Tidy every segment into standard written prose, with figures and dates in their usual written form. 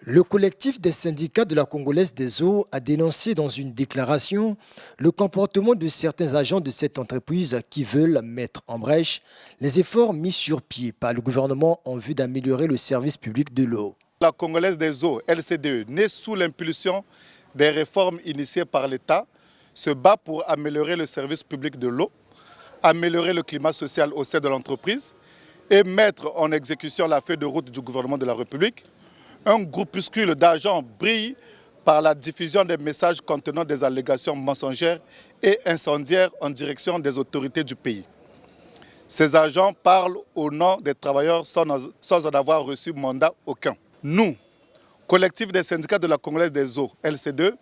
Le collectif des syndicats de la Congolaise des eaux a dénoncé dans une déclaration le comportement de certains agents de cette entreprise qui veulent mettre en brèche les efforts mis sur pied par le gouvernement en vue d'améliorer le service public de l'eau. La Congolaise des eaux, LCDE, née sous l'impulsion des réformes initiées par l'État, se bat pour améliorer le service public de l'eau, améliorer le climat social au sein de l'entreprise et mettre en exécution la feuille de route du gouvernement de la République. Un groupuscule d'agents brille par la diffusion des messages contenant des allégations mensongères et incendiaires en direction des autorités du pays. Ces agents parlent au nom des travailleurs sans en avoir reçu mandat aucun. Nous, collectif des syndicats de la Congolaise des eaux, LC2,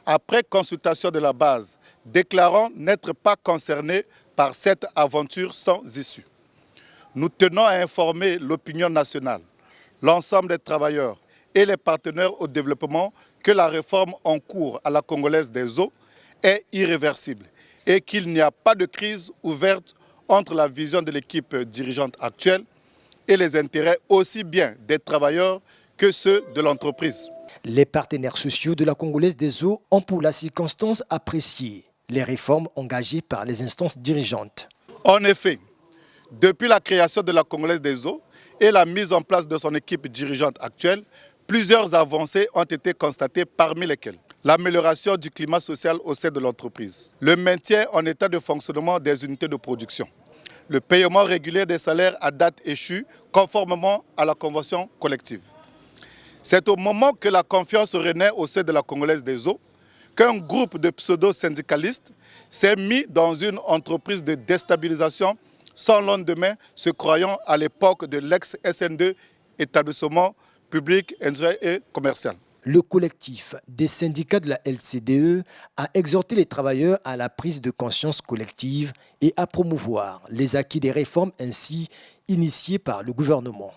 après consultation de la base, déclarons n'être pas concernés par cette aventure sans issue. Nous tenons à informer l'opinion nationale, l'ensemble des travailleurs et les partenaires au développement que la réforme en cours à la Congolaise des eaux est irréversible et qu'il n'y a pas de crise ouverte entre la vision de l'équipe dirigeante actuelle et les intérêts aussi bien des travailleurs que ceux de l'entreprise. Les partenaires sociaux de la Congolaise des eaux ont pour la circonstance apprécié les réformes engagées par les instances dirigeantes. En effet, depuis la création de la Congolaise des eaux et la mise en place de son équipe dirigeante actuelle, plusieurs avancées ont été constatées, parmi lesquelles l'amélioration du climat social au sein de l'entreprise, le maintien en état de fonctionnement des unités de production, le paiement régulier des salaires à date échue conformément à la convention collective. C'est au moment que la confiance renaît au sein de la Congolaise des eaux qu'un groupe de pseudo-syndicalistes s'est mis dans une entreprise de déstabilisation sans lendemain, se croyant à l'époque de l'ex-SN2, établissement public, industriel et commercial. Le collectif des syndicats de la LCDE a exhorté les travailleurs à la prise de conscience collective et à promouvoir les acquis des réformes ainsi initiées par le gouvernement.